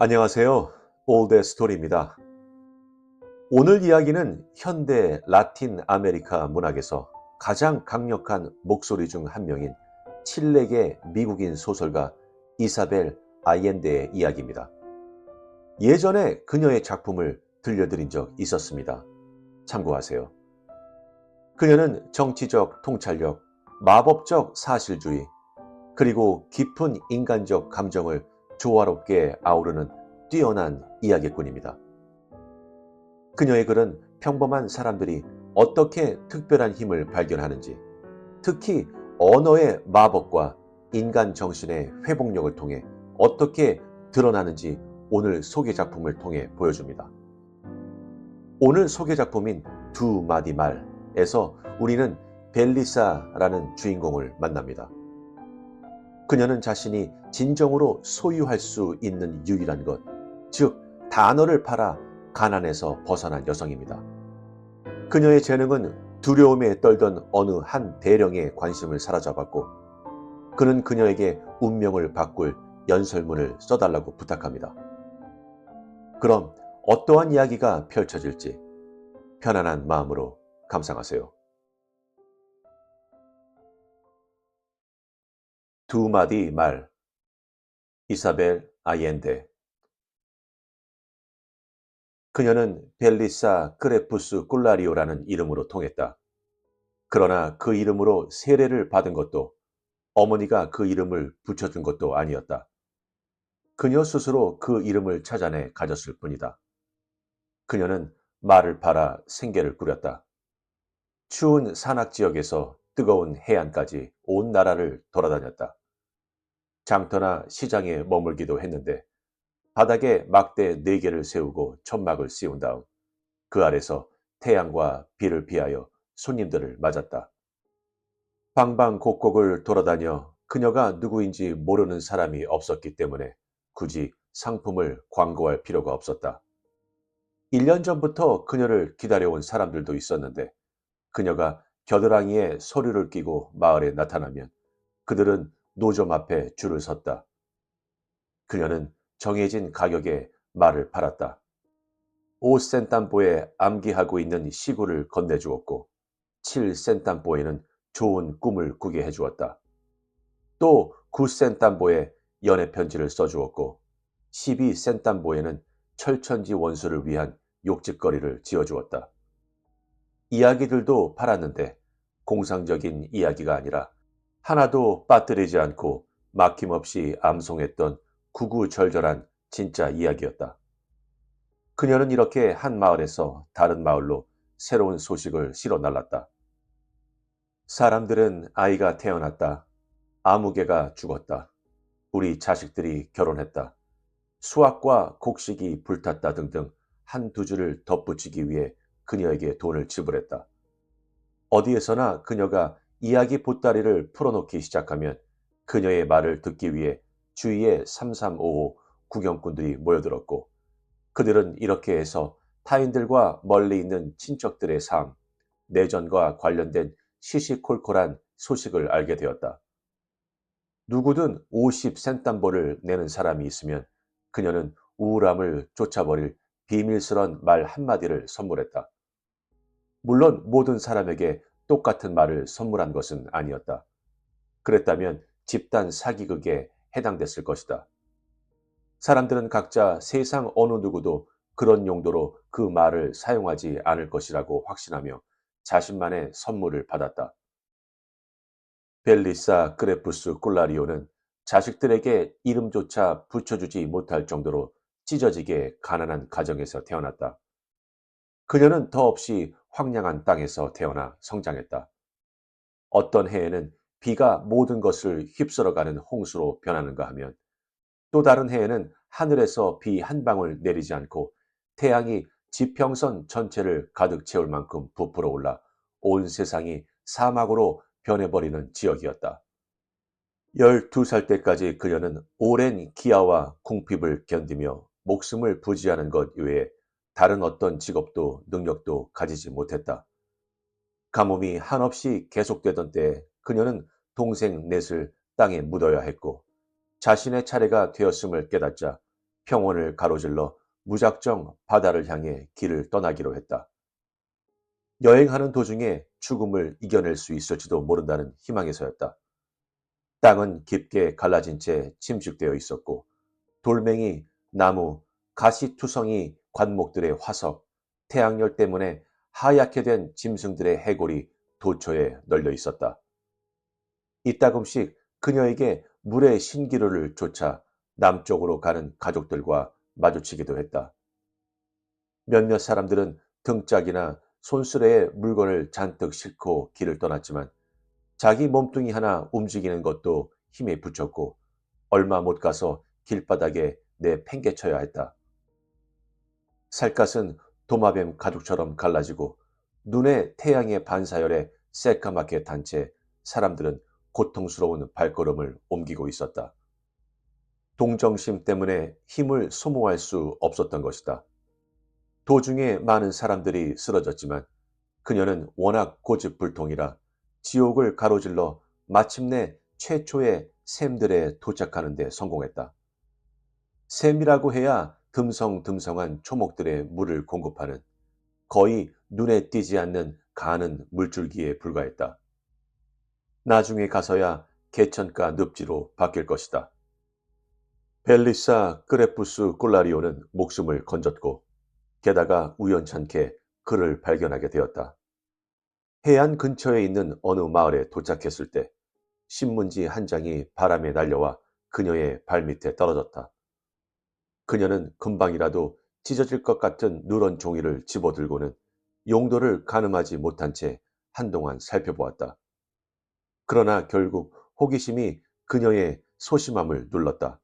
안녕하세요. 올드 스토리입니다. 오늘 이야기는 현대 라틴 아메리카 문학에서 가장 강력한 목소리 중 한 명인 칠레계 미국인 소설가 이사벨 아옌데의 이야기입니다. 예전에 그녀의 작품을 들려드린 적 있었습니다. 참고하세요. 그녀는 정치적 통찰력, 마법적 사실주의, 그리고 깊은 인간적 감정을 조화롭게 아우르는 뛰어난 이야기꾼입니다. 그녀의 글은 평범한 사람들이 어떻게 특별한 힘을 발견하는지, 특히 언어의 마법과 인간 정신의 회복력을 통해 어떻게 드러나는지 오늘 소개 작품을 통해 보여줍니다. 오늘 소개 작품인 두 마디 말에서 우리는 벨리사라는 주인공을 만납니다. 그녀는 자신이 진정으로 소유할 수 있는 유일한 것, 즉 단어를 팔아 가난에서 벗어난 여성입니다. 그녀의 재능은 두려움에 떨던 어느 한 대령의 관심을 사로잡았고, 그는 그녀에게 운명을 바꿀 연설문을 써달라고 부탁합니다. 그럼 어떠한 이야기가 펼쳐질지 편안한 마음으로 감상하세요. 두 마디 말, 이사벨 아옌데. 그녀는 벨리사 크레푸스 꿀라리오라는 이름으로 통했다. 그러나 그 이름으로 세례를 받은 것도 어머니가 그 이름을 붙여준 것도 아니었다. 그녀 스스로 그 이름을 찾아내 가졌을 뿐이다. 그녀는 말을 팔아 생계를 꾸렸다. 추운 산악지역에서 뜨거운 해안까지 온 나라를 돌아다녔다. 장터나 시장에 머물기도 했는데 바닥에 막대 4개를 세우고 천막을 씌운 다음 그 아래서 태양과 비를 피하여 손님들을 맞았다. 방방곡곡을 돌아다녀 그녀가 누구인지 모르는 사람이 없었기 때문에 굳이 상품을 광고할 필요가 없었다. 1년 전부터 그녀를 기다려온 사람들도 있었는데 그녀가 겨드랑이에 서류를 끼고 마을에 나타나면 그들은 노점 앞에 줄을 섰다. 그녀는 정해진 가격에 말을 팔았다. 5센땀보에 암기하고 있는 시구를 건네주었고 7센땀보에는 좋은 꿈을 꾸게 해주었다. 또 9센땀보에 연애 편지를 써주었고 12센땀보에는 철천지 원수를 위한 욕짓거리를 지어주었다. 이야기들도 팔았는데 공상적인 이야기가 아니라 하나도 빠뜨리지 않고 막힘없이 암송했던 구구절절한 진짜 이야기였다. 그녀는 이렇게 한 마을에서 다른 마을로 새로운 소식을 실어 날랐다. 사람들은 아이가 태어났다. 아무개가 죽었다. 우리 자식들이 결혼했다. 수학과 곡식이 불탔다 등등 한두 줄을 덧붙이기 위해 그녀에게 돈을 지불했다. 어디에서나 그녀가 이야기 보따리를 풀어놓기 시작하면 그녀의 말을 듣기 위해 주위에 3355 구경꾼들이 모여들었고 그들은 이렇게 해서 타인들과 멀리 있는 친척들의 삶, 내전과 관련된 시시콜콜한 소식을 알게 되었다. 누구든 50센땀보를 내는 사람이 있으면 그녀는 우울함을 쫓아버릴 비밀스런 말 한마디를 선물했다. 물론 모든 사람에게 똑같은 말을 선물한 것은 아니었다. 그랬다면 집단 사기극에 해당됐을 것이다. 사람들은 각자 세상 어느 누구도 그런 용도로 그 말을 사용하지 않을 것이라고 확신하며 자신만의 선물을 받았다. 벨리사 크레푸스 꿀라리오는 자식들에게 이름조차 붙여주지 못할 정도로 찢어지게 가난한 가정에서 태어났다. 그녀는 더없이 황량한 땅에서 태어나 성장했다. 어떤 해에는 비가 모든 것을 휩쓸어가는 홍수로 변하는가 하면 또 다른 해에는 하늘에서 비 한 방울 내리지 않고 태양이 지평선 전체를 가득 채울 만큼 부풀어 올라 온 세상이 사막으로 변해버리는 지역이었다. 12살 때까지 그녀는 오랜 기아와 궁핍을 견디며 목숨을 부지하는 것 외에 다른 어떤 직업도 능력도 가지지 못했다. 가뭄이 한없이 계속되던 때에 그녀는 동생 넷을 땅에 묻어야 했고 자신의 차례가 되었음을 깨닫자 평원을 가로질러 무작정 바다를 향해 길을 떠나기로 했다. 여행하는 도중에 죽음을 이겨낼 수 있을지도 모른다는 희망에서였다. 땅은 깊게 갈라진 채 침식되어 있었고 돌멩이, 나무, 가시투성이 관목들의 화석, 태양열 때문에 하얗게 된 짐승들의 해골이 도처에 널려 있었다. 이따금씩 그녀에게 물의 신기루를 쫓아 남쪽으로 가는 가족들과 마주치기도 했다. 몇몇 사람들은 등짝이나 손수레에 물건을 잔뜩 싣고 길을 떠났지만 자기 몸뚱이 하나 움직이는 것도 힘에 부쳤고 얼마 못 가서 길바닥에 내팽개쳐야 했다. 살갗은 도마뱀 가죽처럼 갈라지고 눈에 태양의 반사열에 새까맣게 탄 채 사람들은 고통스러운 발걸음을 옮기고 있었다. 동정심 때문에 힘을 소모할 수 없었던 것이다. 도중에 많은 사람들이 쓰러졌지만 그녀는 워낙 고집불통이라 지옥을 가로질러 마침내 최초의 샘들에 도착하는 데 성공했다. 샘이라고 해야 듬성듬성한 초목들의 물을 공급하는 거의 눈에 띄지 않는 가는 물줄기에 불과했다. 나중에 가서야 개천가 늪지로 바뀔 것이다. 벨리사 크레푸스 꼴라리오는 목숨을 건졌고 게다가 우연찮게 그를 발견하게 되었다. 해안 근처에 있는 어느 마을에 도착했을 때 신문지 한 장이 바람에 날려와 그녀의 발밑에 떨어졌다. 그녀는 금방이라도 찢어질 것 같은 누런 종이를 집어들고는 용도를 가늠하지 못한 채 한동안 살펴보았다. 그러나 결국 호기심이 그녀의 소심함을 눌렀다.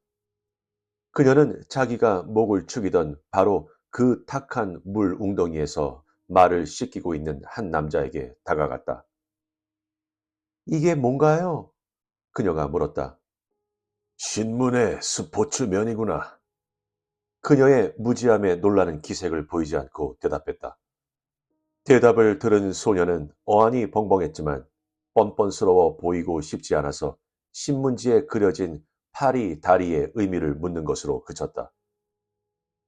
그녀는 자기가 목을 축이던 바로 그 탁한 물 웅덩이에서 말을 씻기고 있는 한 남자에게 다가갔다. 이게 뭔가요? 그녀가 물었다. 신문의 스포츠면이구나. 그녀의 무지함에 놀라는 기색을 보이지 않고 대답했다. 대답을 들은 소녀는 어안이 벙벙했지만 뻔뻔스러워 보이고 싶지 않아서 신문지에 그려진 파리 다리의 의미를 묻는 것으로 그쳤다.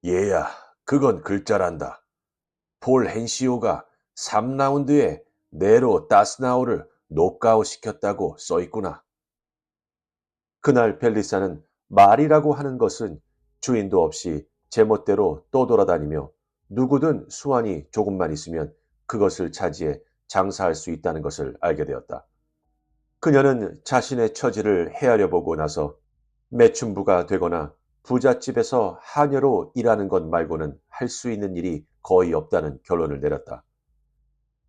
얘야, 그건 글자란다. 폴 헨시오가 3라운드에 네로 따스나우를 노크아웃 시켰다고 써있구나. 그날 벨리사는 말이라고 하는 것은 주인도 없이 제멋대로 떠돌아다니며 누구든 수완이 조금만 있으면 그것을 차지해 장사할 수 있다는 것을 알게 되었다. 그녀는 자신의 처지를 헤아려 보고 나서 매춘부가 되거나 부잣집에서 하녀로 일하는 것 말고는 할 수 있는 일이 거의 없다는 결론을 내렸다.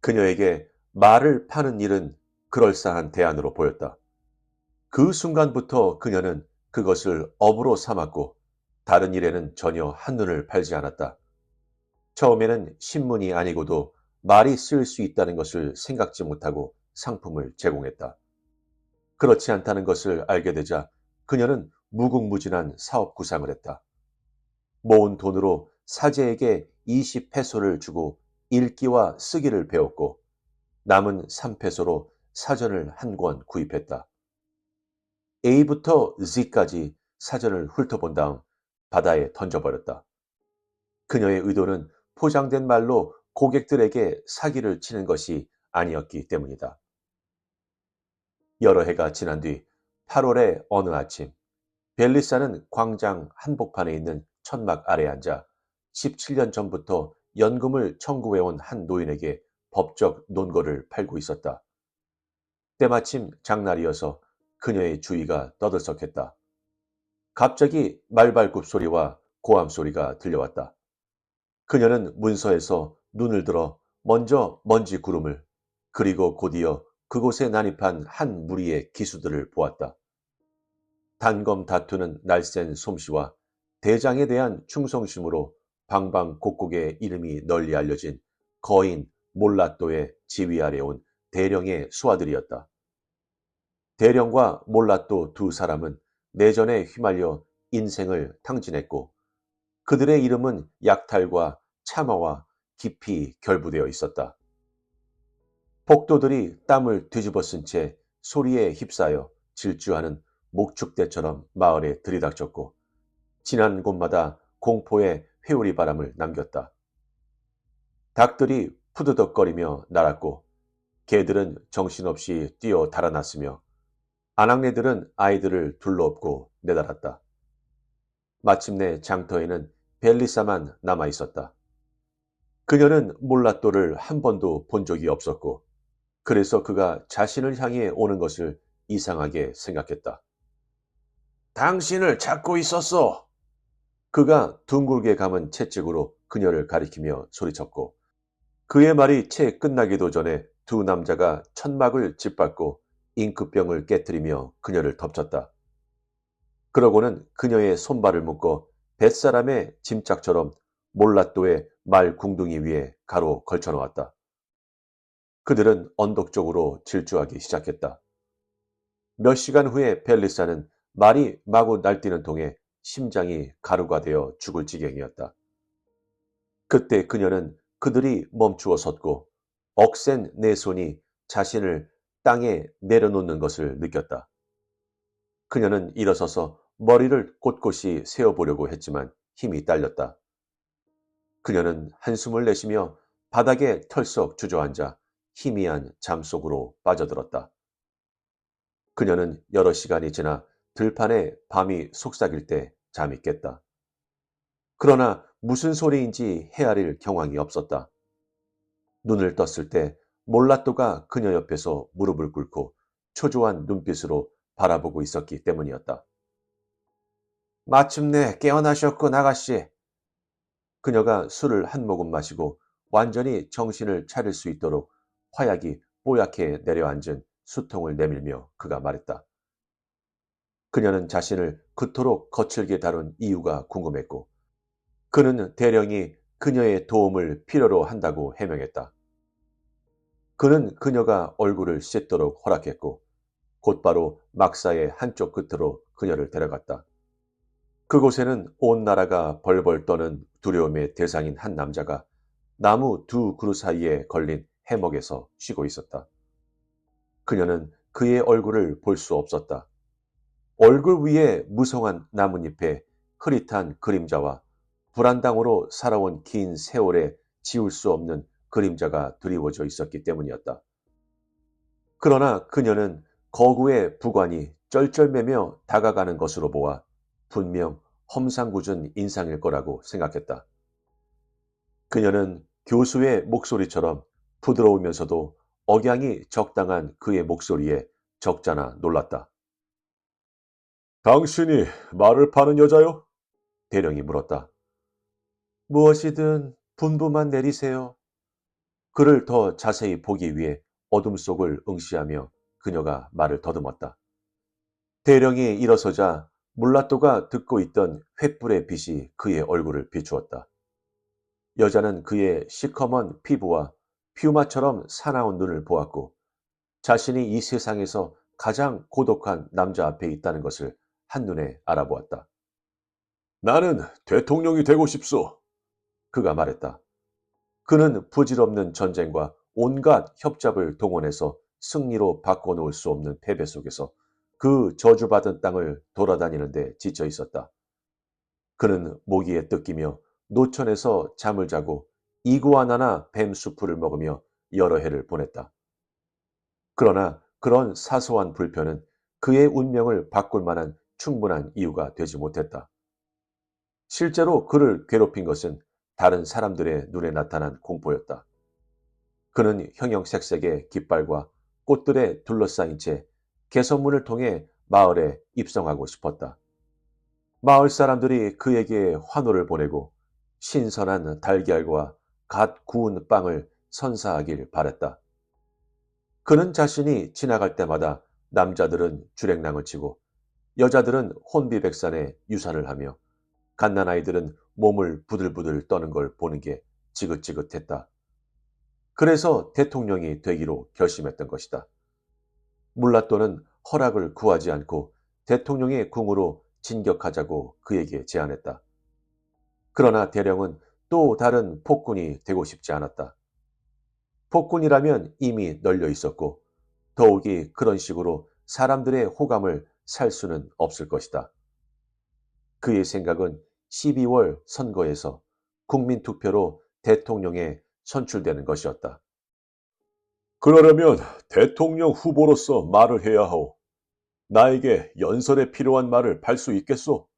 그녀에게 말을 파는 일은 그럴싸한 대안으로 보였다. 그 순간부터 그녀는 그것을 업으로 삼았고 다른 일에는 전혀 한눈을 팔지 않았다. 처음에는 신문이 아니고도 말이 쓰일 수 있다는 것을 생각지 못하고 상품을 제공했다. 그렇지 않다는 것을 알게 되자 그녀는 무궁무진한 사업 구상을 했다. 모은 돈으로 사제에게 20페소를 주고 읽기와 쓰기를 배웠고 남은 3페소로 사전을 한 권 구입했다. A부터 Z까지 사전을 훑어본 다음 바다에 던져버렸다. 그녀의 의도는 포장된 말로 고객들에게 사기를 치는 것이 아니었기 때문이다. 여러 해가 지난 뒤 8월의 어느 아침, 벨리사는 광장 한복판에 있는 천막 아래 앉아 17년 전부터 연금을 청구해온 한 노인에게 법적 논거를 팔고 있었다. 때마침 장날이어서 그녀의 주의가 떠들썩했다. 갑자기 말발굽 소리와 고함 소리가 들려왔다. 그녀는 문서에서 눈을 들어 먼저 먼지 구름을 그리고 곧이어 그곳에 난입한 한 무리의 기수들을 보았다. 단검 다투는 날쌘 솜씨와 대장에 대한 충성심으로 방방곡곡의 이름이 널리 알려진 거인 몰라또의 지휘 아래 온 대령의 수하들이었다. 대령과 몰라또 두 사람은 내전에 휘말려 인생을 탕진했고 그들의 이름은 약탈과 참화와 깊이 결부되어 있었다. 복도들이 땀을 뒤집어 쓴 채 소리에 휩싸여 질주하는 목축대처럼 마을에 들이닥쳤고 지나는 곳마다 공포의 회오리 바람을 남겼다. 닭들이 푸드덕거리며 날았고 개들은 정신없이 뛰어 달아났으며 아낙네들은 아이들을 둘러엎고 내달았다. 마침내 장터에는 벨리사만 남아있었다. 그녀는 몰라또를 한 번도 본 적이 없었고 그래서 그가 자신을 향해 오는 것을 이상하게 생각했다. 당신을 찾고 있었어. 그가 둥글게 감은 채찍으로 그녀를 가리키며 소리쳤고 그의 말이 채 끝나기도 전에 두 남자가 천막을 짓밟고 잉크병을 깨뜨리며 그녀를 덮쳤다. 그러고는 그녀의 손발을 묶어 뱃사람의 짐짝처럼 몰라또의 말 궁둥이 위에 가로 걸쳐놓았다. 그들은 언덕 쪽으로 질주하기 시작했다. 몇 시간 후에 벨리사는 말이 마구 날뛰는 통에 심장이 가루가 되어 죽을 지경이었다. 그때 그녀는 그들이 멈추어 섰고 억센 내 손이 자신을 땅에 내려놓는 것을 느꼈다. 그녀는 일어서서 머리를 꼿꼿이 세워보려고 했지만 힘이 딸렸다. 그녀는 한숨을 내쉬며 바닥에 털썩 주저앉아 희미한 잠 속으로 빠져들었다. 그녀는 여러 시간이 지나 들판에 밤이 속삭일 때 잠이 깼다. 그러나 무슨 소리인지 헤아릴 경황이 없었다. 눈을 떴을 때 몰라또가 그녀 옆에서 무릎을 꿇고 초조한 눈빛으로 바라보고 있었기 때문이었다. 마침내 깨어나셨군, 아가씨. 그녀가 술을 한 모금 마시고 완전히 정신을 차릴 수 있도록 화약이 뽀얗게 내려앉은 수통을 내밀며 그가 말했다. 그녀는 자신을 그토록 거칠게 다룬 이유가 궁금했고 그는 대령이 그녀의 도움을 필요로 한다고 해명했다. 그는 그녀가 얼굴을 씻도록 허락했고 곧바로 막사의 한쪽 끝으로 그녀를 데려갔다. 그곳에는 온 나라가 벌벌 떠는 두려움의 대상인 한 남자가 나무 두 그루 사이에 걸린 해먹에서 쉬고 있었다. 그녀는 그의 얼굴을 볼 수 없었다. 얼굴 위에 무성한 나뭇잎에 흐릿한 그림자와 불안당으로 살아온 긴 세월에 지울 수 없는 그림자가 드리워져 있었기 때문이었다. 그러나 그녀는 거구의 부관이 쩔쩔매며 다가가는 것으로 보아 분명 험상궂은 인상일 거라고 생각했다. 그녀는 교수의 목소리처럼 부드러우면서도 억양이 적당한 그의 목소리에 적잖아 놀랐다. 당신이 말을 파는 여자요? 대령이 물었다. 무엇이든 분부만 내리세요. 그를 더 자세히 보기 위해 어둠 속을 응시하며 그녀가 말을 더듬었다. 대령이 일어서자 물라또가 듣고 있던 횃불의 빛이 그의 얼굴을 비추었다. 여자는 그의 시커먼 피부와 퓨마처럼 사나운 눈을 보았고 자신이 이 세상에서 가장 고독한 남자 앞에 있다는 것을 한눈에 알아보았다. 나는 대통령이 되고 싶소. 그가 말했다. 그는 부질없는 전쟁과 온갖 협잡을 동원해서 승리로 바꿔놓을 수 없는 패배 속에서 그 저주받은 땅을 돌아다니는데 지쳐 있었다. 그는 모기에 뜯기며 노천에서 잠을 자고 이구아나나 뱀 수프를 먹으며 여러 해를 보냈다. 그러나 그런 사소한 불편은 그의 운명을 바꿀 만한 충분한 이유가 되지 못했다. 실제로 그를 괴롭힌 것은 다른 사람들의 눈에 나타난 공포였다. 그는 형형색색의 깃발과 꽃들에 둘러싸인 채 개선문을 통해 마을에 입성하고 싶었다. 마을 사람들이 그에게 환호를 보내고 신선한 달걀과 갓 구운 빵을 선사하길 바랬다. 그는 자신이 지나갈 때마다 남자들은 주랭랑을 치고 여자들은 혼비백산에 유산을 하며 갓난아이들은 몸을 부들부들 떠는 걸 보는 게 지긋지긋했다. 그래서 대통령이 되기로 결심했던 것이다. 물라또는 허락을 구하지 않고 대통령의 궁으로 진격하자고 그에게 제안했다. 그러나 대령은 또 다른 폭군이 되고 싶지 않았다. 폭군이라면 이미 널려 있었고 더욱이 그런 식으로 사람들의 호감을 살 수는 없을 것이다. 그의 생각은 12월 선거에서 국민투표로 대통령에 선출되는 것이었다. 그러려면 대통령 후보로서 말을 해야 하오. 나에게 연설에 필요한 말을 할 수 있겠소?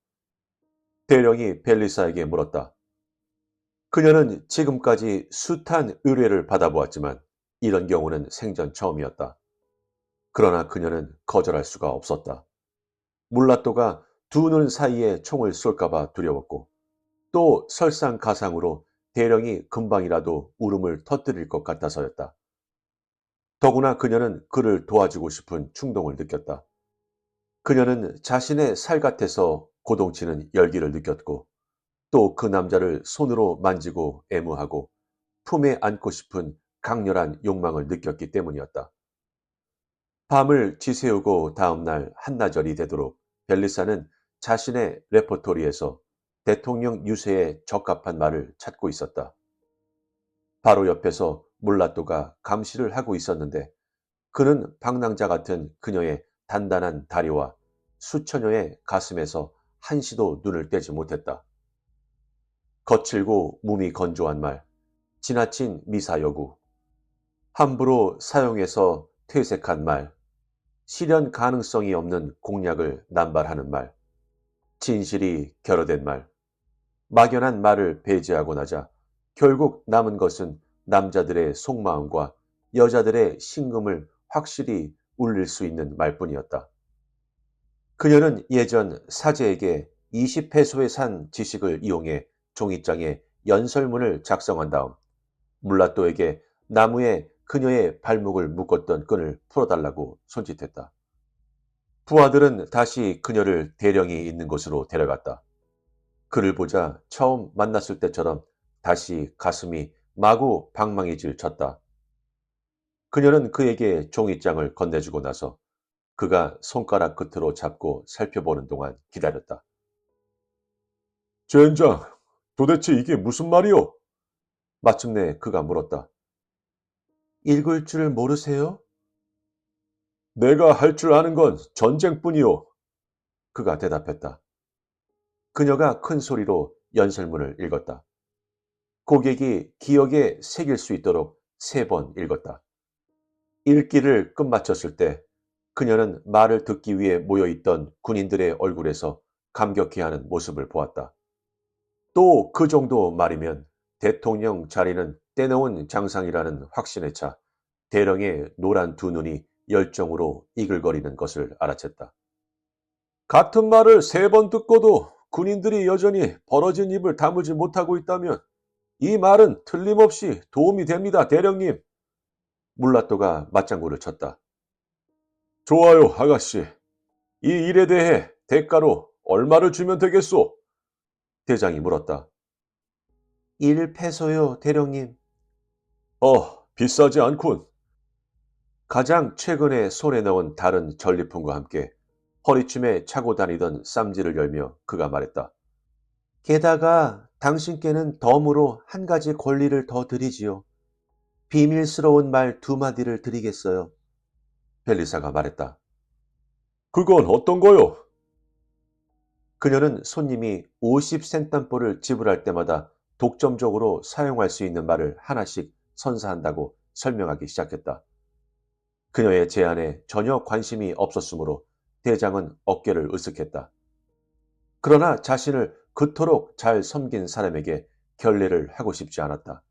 대령이 벨리사에게 물었다. 그녀는 지금까지 숱한 의뢰를 받아보았지만 이런 경우는 생전 처음이었다. 그러나 그녀는 거절할 수가 없었다. 물라또가 두 눈 사이에 총을 쏠까봐 두려웠고 또 설상가상으로 대령이 금방이라도 울음을 터뜨릴 것 같아서였다. 더구나 그녀는 그를 도와주고 싶은 충동을 느꼈다. 그녀는 자신의 살갗에서 고동치는 열기를 느꼈고 또 그 남자를 손으로 만지고 애무하고 품에 안고 싶은 강렬한 욕망을 느꼈기 때문이었다. 밤을 지새우고 다음날 한나절이 되도록 벨리사는 자신의 레퍼토리에서 대통령 유세에 적합한 말을 찾고 있었다. 바로 옆에서 물라또가 감시를 하고 있었는데 그는 방랑자 같은 그녀의 단단한 다리와 수처녀의 가슴에서 한시도 눈을 떼지 못했다. 거칠고 몸이 건조한 말, 지나친 미사여구, 함부로 사용해서 퇴색한 말, 실현 가능성이 없는 공약을 남발하는 말, 진실이 결여된 말, 막연한 말을 배제하고 나자 결국 남은 것은 남자들의 속마음과 여자들의 심금을 확실히 울릴 수 있는 말뿐이었다. 그녀는 예전 사제에게 20페소에 산 지식을 이용해 종이장에 연설문을 작성한 다음 물라또에게 나무에 그녀의 발목을 묶었던 끈을 풀어달라고 손짓했다. 부하들은 다시 그녀를 대령이 있는 곳으로 데려갔다. 그를 보자 처음 만났을 때처럼 다시 가슴이 마구 방망이질 쳤다. 그녀는 그에게 종이장을 건네주고 나서 그가 손가락 끝으로 잡고 살펴보는 동안 기다렸다. 젠장, 도대체 이게 무슨 말이오? 마침내 그가 물었다. 읽을 줄 모르세요? 내가 할 줄 아는 건 전쟁뿐이오. 그가 대답했다. 그녀가 큰 소리로 연설문을 읽었다. 고객이 기억에 새길 수 있도록 3번 읽었다. 읽기를 끝마쳤을 때 그녀는 말을 듣기 위해 모여있던 군인들의 얼굴에서 감격해하는 모습을 보았다. 또 그 정도 말이면 대통령 자리는 떼놓은 장상이라는 확신에 차 대령의 노란 두 눈이 열정으로 이글거리는 것을 알아챘다. 같은 말을 3번 듣고도 군인들이 여전히 벌어진 입을 다무지 못하고 있다면 이 말은 틀림없이 도움이 됩니다, 대령님. 물라또가 맞장구를 쳤다. 좋아요, 아가씨. 이 일에 대해 대가로 얼마를 주면 되겠소? 대장이 물었다. 1페소요, 대령님. 비싸지 않군. 가장 최근에 손에 넣은 다른 전리품과 함께 허리춤에 차고 다니던 쌈지를 열며 그가 말했다. 게다가 당신께는 덤으로 한 가지 권리를 더 드리지요. 비밀스러운 말 2마디를 드리겠어요. 벨리사가 말했다. 그건 어떤 거요? 그녀는 손님이 50센땀벌을 지불할 때마다 독점적으로 사용할 수 있는 말을 하나씩 선사한다고 설명하기 시작했다. 그녀의 제안에 전혀 관심이 없었으므로 대장은 어깨를 으쓱했다. 그러나 자신을 그토록 잘 섬긴 사람에게 결례를 하고 싶지 않았다.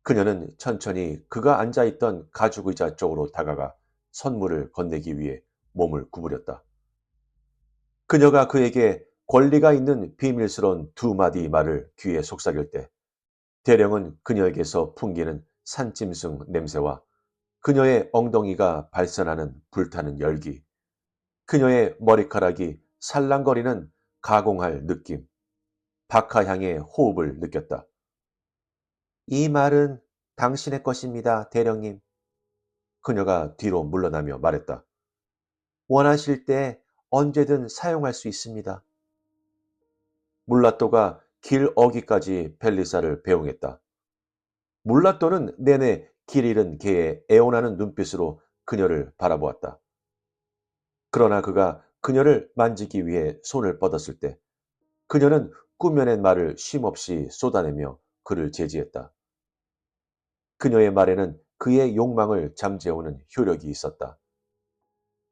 그녀는 천천히 그가 앉아있던 가죽의자 쪽으로 다가가 선물을 건네기 위해 몸을 구부렸다. 그녀가 그에게 권리가 있는 비밀스러운 2마디 말을 귀에 속삭일 때 대령은 그녀에게서 풍기는 산짐승 냄새와 그녀의 엉덩이가 발산하는 불타는 열기, 그녀의 머리카락이 살랑거리는 가공할 느낌, 박하향의 호흡을 느꼈다. 이 말은 당신의 것입니다, 대령님. 그녀가 뒤로 물러나며 말했다. 원하실 때 언제든 사용할 수 있습니다. 물라또가 길 어기까지 벨리사를 배웅했다. 물라또는 내내 길 잃은 개의 애원하는 눈빛으로 그녀를 바라보았다. 그러나 그가 그녀를 만지기 위해 손을 뻗었을 때 그녀는 꾸며낸 말을 쉼없이 쏟아내며 그를 제지했다. 그녀의 말에는 그의 욕망을 잠재우는 효력이 있었다.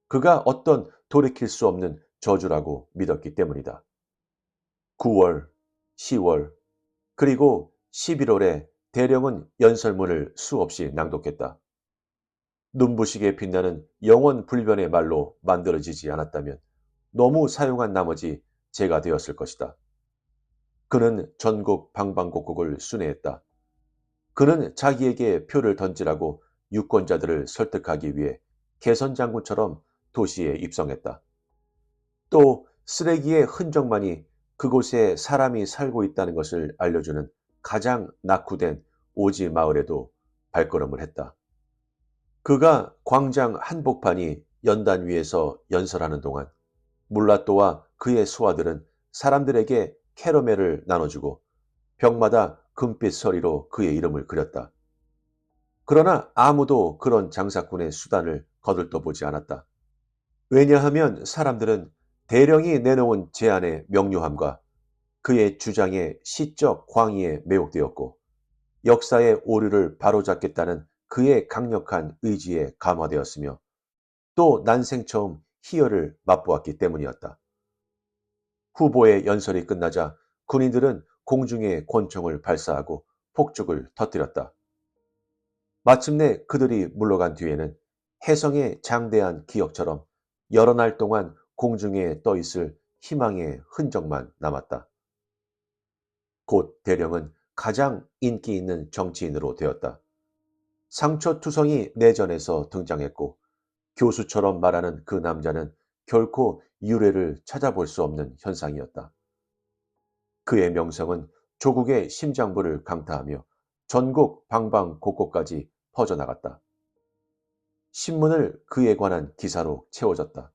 그가 어떤 돌이킬 수 없는 저주라고 믿었기 때문이다. 9월, 10월, 그리고 11월에 대령은 연설문을 수없이 낭독했다. 눈부시게 빛나는 영원 불변의 말로 만들어지지 않았다면 너무 사용한 나머지 재가 되었을 것이다. 그는 전국 방방곡곡을 순회했다. 그는 자기에게 표를 던지라고 유권자들을 설득하기 위해 개선 장군처럼 도시에 입성했다. 또 쓰레기의 흔적만이 그곳에 사람이 살고 있다는 것을 알려주는 가장 낙후된 오지 마을에도 발걸음을 했다. 그가 광장 한복판이 연단 위에서 연설하는 동안 물라또와 그의 수하들은 사람들에게 캐러멜을 나눠주고 벽마다 금빛 서리로 그의 이름을 그렸다. 그러나 아무도 그런 장사꾼의 수단을 거들떠보지 않았다. 왜냐하면 사람들은 대령이 내놓은 제안의 명료함과 그의 주장의 시적 광의에 매혹되었고 역사의 오류를 바로잡겠다는 그의 강력한 의지에 감화되었으며 또 난생 처음 희열을 맛보았기 때문이었다. 후보의 연설이 끝나자 군인들은 공중에 권총을 발사하고 폭죽을 터뜨렸다. 마침내 그들이 물러간 뒤에는 혜성의 장대한 기억처럼 여러 날 동안 공중에 떠 있을 희망의 흔적만 남았다. 곧 대령은 가장 인기 있는 정치인으로 되었다. 상처투성이 내전에서 등장했고 교수처럼 말하는 그 남자는 결코 유래를 찾아볼 수 없는 현상이었다. 그의 명성은 조국의 심장부를 강타하며 전국 방방곡곡까지 퍼져나갔다. 신문을 그에 관한 기사로 채워졌다.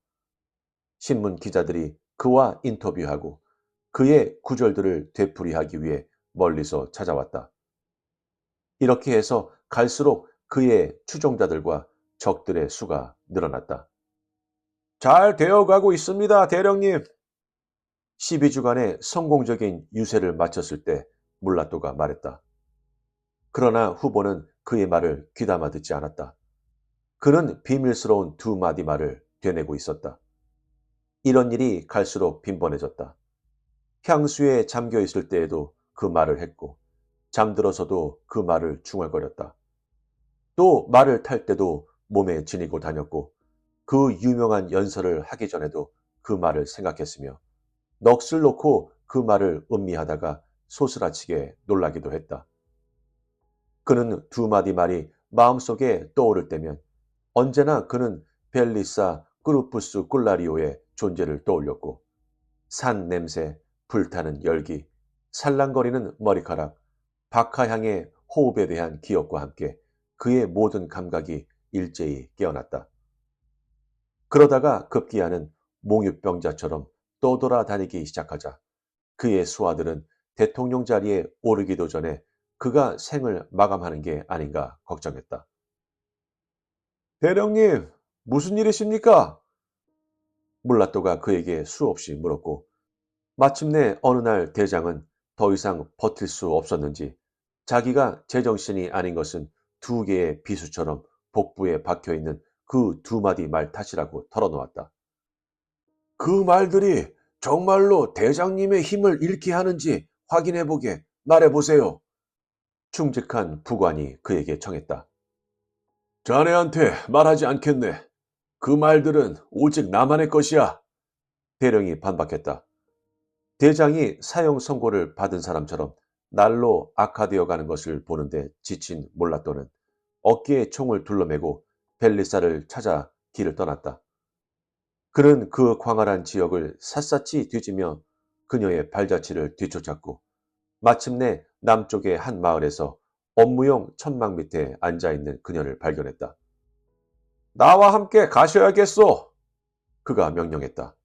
신문 기자들이 그와 인터뷰하고 그의 구절들을 되풀이하기 위해 멀리서 찾아왔다. 이렇게 해서 갈수록 그의 추종자들과 적들의 수가 늘어났다. 잘 되어가고 있습니다, 대령님. 12주간의 성공적인 유세를 마쳤을 때 물라또가 말했다. 그러나 후보는 그의 말을 귀담아 듣지 않았다. 그는 비밀스러운 두 마디 말을 되뇌고 있었다. 이런 일이 갈수록 빈번해졌다. 향수에 잠겨 있을 때에도 그 말을 했고 잠들어서도 그 말을 중얼거렸다. 또 말을 탈 때도 몸에 지니고 다녔고 그 유명한 연설을 하기 전에도 그 말을 생각했으며 넋을 놓고 그 말을 음미하다가 소스라치게 놀라기도 했다. 그는 두 마디 말이 마음속에 떠오를 때면 언제나 그는 벨리사 크루푸스 꿀라리오의 존재를 떠올렸고 산 냄새, 불타는 열기, 살랑거리는 머리카락, 박하향의 호흡에 대한 기억과 함께 그의 모든 감각이 일제히 깨어났다. 그러다가 급기야는 몽유병자처럼 떠돌아다니기 시작하자 그의 수하들은 대통령 자리에 오르기도 전에 그가 생을 마감하는 게 아닌가 걱정했다. 대령님, 무슨 일이십니까? 물라또가 그에게 수없이 물었고 마침내 어느 날 대장은 더 이상 버틸 수 없었는지 자기가 제정신이 아닌 것은 두 개의 비수처럼 복부에 박혀있는 그 두 마디 말 탓이라고 털어놓았다. 그 말들이 정말로 대장님의 힘을 잃게 하는지 확인해보게 말해보세요. 충직한 부관이 그에게 청했다. 자네한테 말하지 않겠네. 그 말들은 오직 나만의 것이야. 대령이 반박했다. 대장이 사형 선고를 받은 사람처럼 날로 악화되어 가는 것을 보는데 지친 몰라또는 어깨에 총을 둘러매고 벨리사를 찾아 길을 떠났다. 그는 그 광활한 지역을 샅샅이 뒤지며 그녀의 발자취를 뒤쫓았고 마침내 남쪽의 한 마을에서 업무용 천막 밑에 앉아있는 그녀를 발견했다. 나와 함께 가셔야겠소. 그가 명령했다.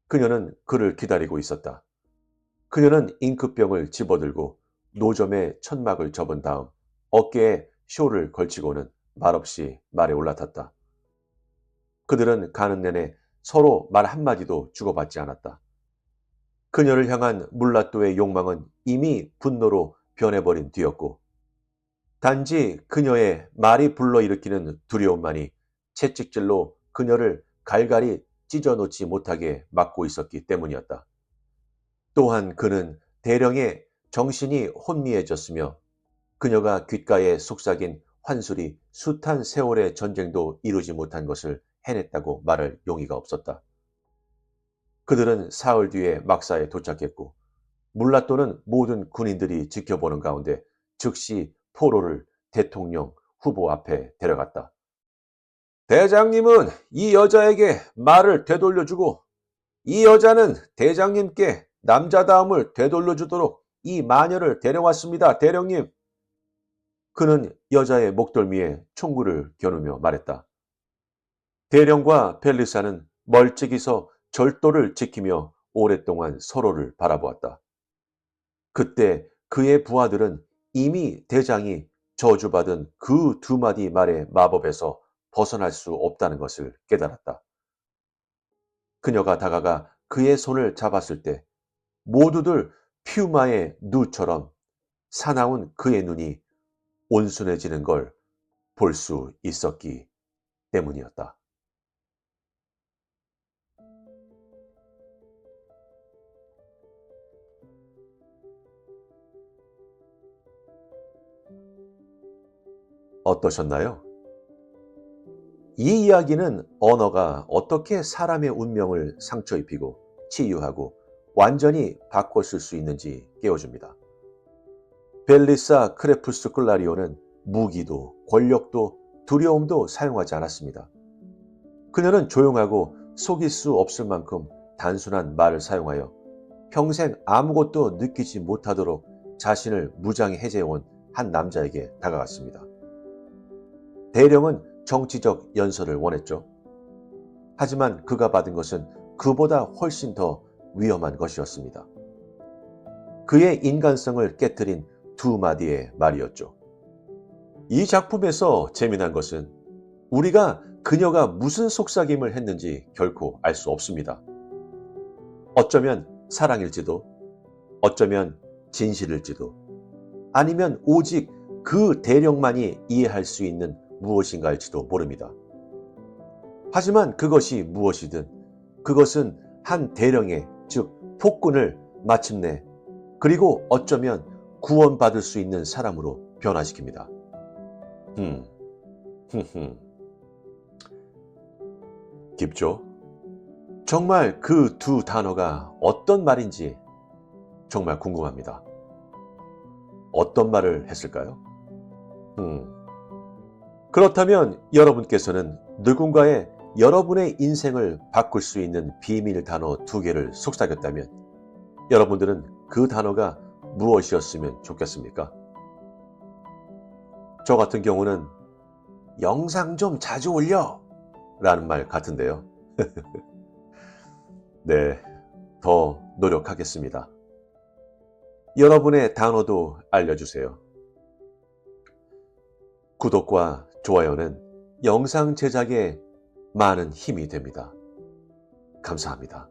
그녀는 그를 기다리고 있었다. 그녀는 잉크병을 집어들고 노점에 천막을 접은 다음 어깨에 쇼를 걸치고는 말없이 말에 올라탔다. 그들은 가는 내내 서로 말 한마디도 주고받지 않았다. 그녀를 향한 물라또의 욕망은 이미 분노로 변해버린 뒤였고 단지 그녀의 말이 불러일으키는 두려움만이 채찍질로 그녀를 갈갈이 찢어놓지 못하게 막고 있었기 때문이었다. 또한 그는 대령의 정신이 혼미해졌으며 그녀가 귓가에 속삭인 환술이 숱한 세월의 전쟁도 이루지 못한 것을 해냈다고 말할 용의가 없었다. 그들은 사흘 뒤에 막사에 도착했고 물라또는 모든 군인들이 지켜보는 가운데 즉시 포로를 대통령 후보 앞에 데려갔다. 대장님은 이 여자에게 말을 되돌려주고 이 여자는 대장님께 남자다움을 되돌려주도록 이 마녀를 데려왔습니다, 대령님. 그는 여자의 목덜미에 총구를 겨누며 말했다. 대령과 벨리사는 멀찍이서 절도를 지키며 오랫동안 서로를 바라보았다. 그때 그의 부하들은 이미 대장이 저주받은 그 두 마디 말의 마법에서 벗어날 수 없다는 것을 깨달았다. 그녀가 다가가 그의 손을 잡았을 때 모두들 퓨마의 누처럼 사나운 그의 눈이 온순해지는 걸 볼 수 있었기 때문이었다. 어떠셨나요? 이 이야기는 언어가 어떻게 사람의 운명을 상처 입히고 치유하고 완전히 바꿨을 수 있는지 깨워줍니다. 벨리사 크레푸스쿨라리오는 무기도 권력도 두려움도 사용하지 않았습니다. 그녀는 조용하고 속일 수 없을 만큼 단순한 말을 사용하여 평생 아무것도 느끼지 못하도록 자신을 무장히 해제해온 한 남자에게 다가갔습니다. 대령은 정치적 연설을 원했죠. 하지만 그가 받은 것은 그보다 훨씬 더 위험한 것이었습니다. 그의 인간성을 깨트린 두 마디의 말이었죠. 이 작품에서 재미난 것은 우리가 그녀가 무슨 속삭임을 했는지 결코 알 수 없습니다. 어쩌면 사랑일지도, 어쩌면 진실일지도, 아니면 오직 그 대령만이 이해할 수 있는 무엇인가일지도 모릅니다. 하지만 그것이 무엇이든 그것은 한 대령의, 즉 폭군을 마침내 그리고 어쩌면 구원받을 수 있는 사람으로 변화시킵니다. 깊죠? 정말 그 두 단어가 어떤 말인지 정말 궁금합니다. 어떤 말을 했을까요? 그렇다면 여러분께서는 누군가의 여러분의 인생을 바꿀 수 있는 비밀 단어 두 개를 속삭였다면 여러분들은 그 단어가 무엇이었으면 좋겠습니까? 저 같은 경우는 영상 좀 자주 올려! 라는 말 같은데요. 네, 더 노력하겠습니다. 여러분의 단어도 알려주세요. 구독과 좋아요는 영상 제작에 많은 힘이 됩니다. 감사합니다.